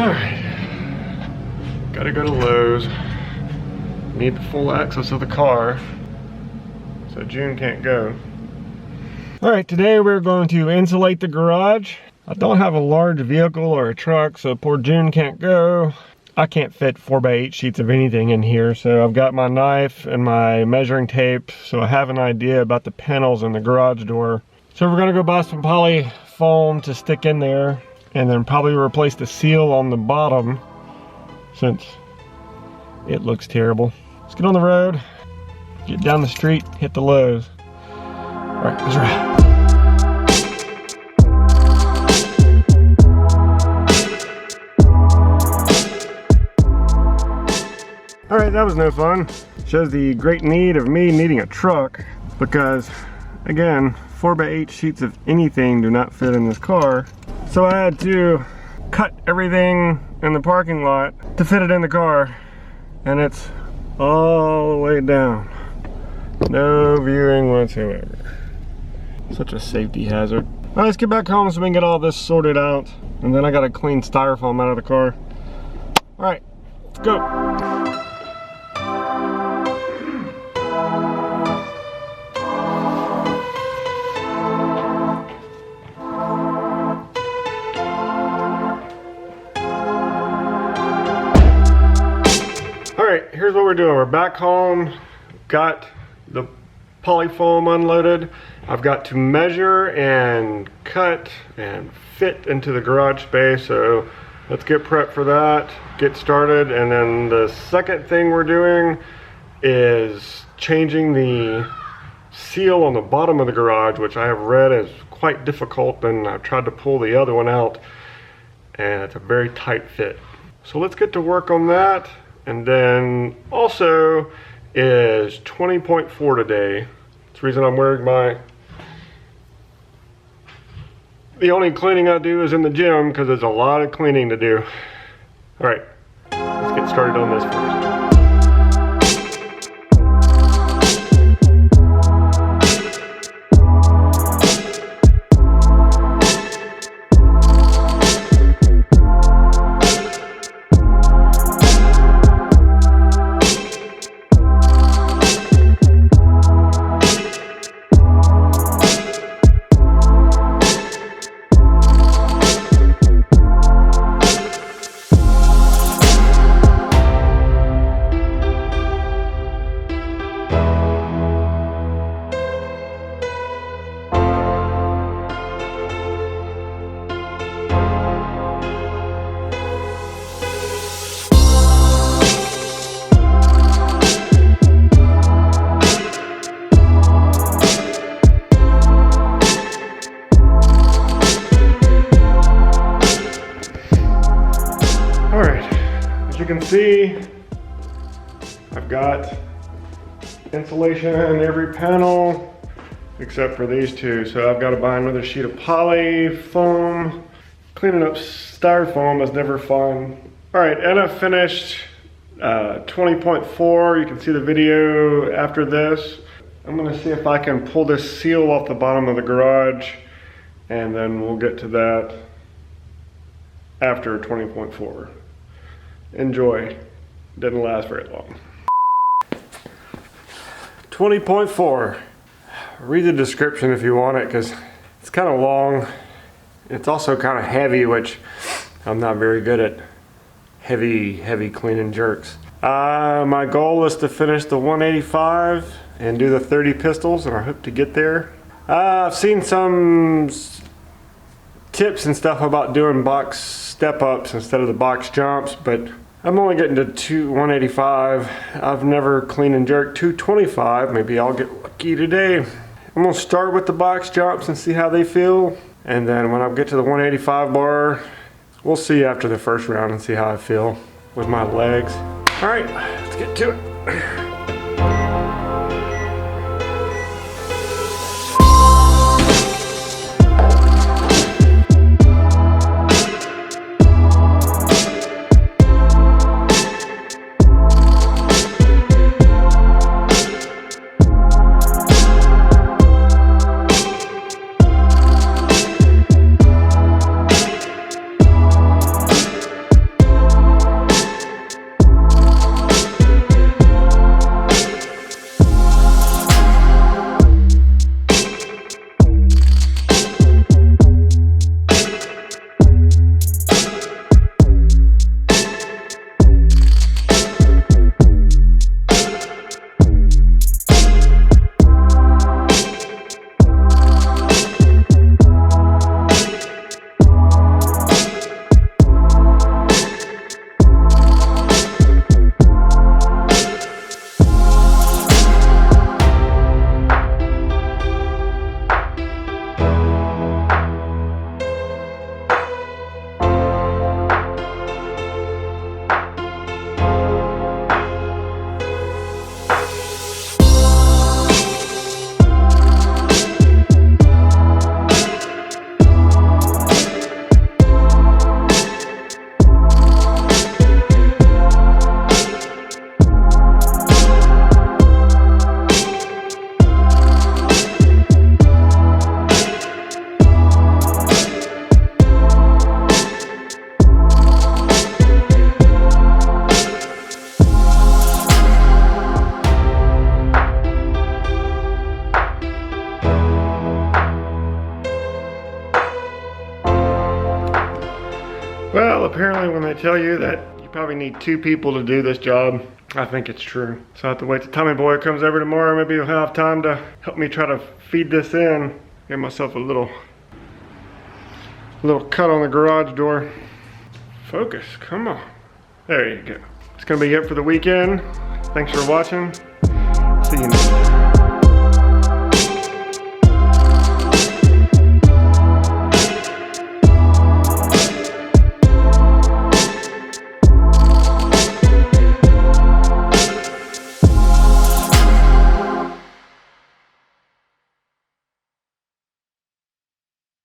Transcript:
Alright, gotta go to Lowe's. Need the full access of the car, so June can't go. Alright, today we're going to insulate the garage. I don't have a large vehicle or a truck, so poor June can't go. I can't fit 4x8 sheets of anything in here, so I've got my knife and my measuring tape, so I have an idea about the panels in the garage door. So we're gonna go buy some poly foam to stick in there, and then probably replace the seal on the bottom since it looks terrible. Let's get on the road, get down the street, hit the Lowe's. All right, let's ride. All right, that was no fun. Shows the great need of me needing a truck because, again, 4x8 sheets of anything do not fit in this car. So I had to cut everything in the parking lot to fit it in the car, and it's all the way down. No viewing whatsoever. Such a safety hazard. All right, let's get back home so we can get all this sorted out, and then I gotta clean styrofoam out of the car. All right, let's go. Alright, here's what we're doing. We're back home, got the polyfoam unloaded. I've got to measure and cut and fit into the garage space, so let's get prepped for that, get started. And then the second thing we're doing is changing the seal on the bottom of the garage, which I have read is quite difficult, and I've tried to pull the other one out and it's a very tight fit. So let's get to work on that. And then also is 20.4 today. That's the reason I'm wearing the only cleaning I do is in the gym because there's a lot of cleaning to do. All right, let's get started on this first. You can see I've got insulation in every panel except for these two, so I've got to buy another sheet of poly foam. Cleaning up styrofoam is never fun. All right, and I've finished 20.4. You can see the video after this. I'm gonna see if I can pull this seal off the bottom of the garage, and then we'll get to that after 20.4. Enjoy. Didn't last very long. 20.4. Read the description if you want it, because it's kind of long. It's also kind of heavy, which I'm not very good at heavy clean and jerks. My goal is to finish the 185 and do the 30 pistols, and I hope to get there. I've seen some tips and stuff about doing box step-ups instead of the box jumps, but I'm only getting to 185. I've never clean and jerked 225. Maybe I'll get lucky today. I'm gonna start with the box jumps and see how they feel, and then when I get to the 185 bar, we'll see after the first round and see how I feel with my legs. All right, let's get to it. Well, apparently when they tell you that you probably need 2 people to do this job, I think it's true. So I have to wait till Tommy Boy comes over tomorrow. Maybe he'll have time to help me try to feed this in. Give myself a little cut on the garage door. Focus, come on. There you go. It's gonna be it for the weekend. Thanks for watching. See you next time.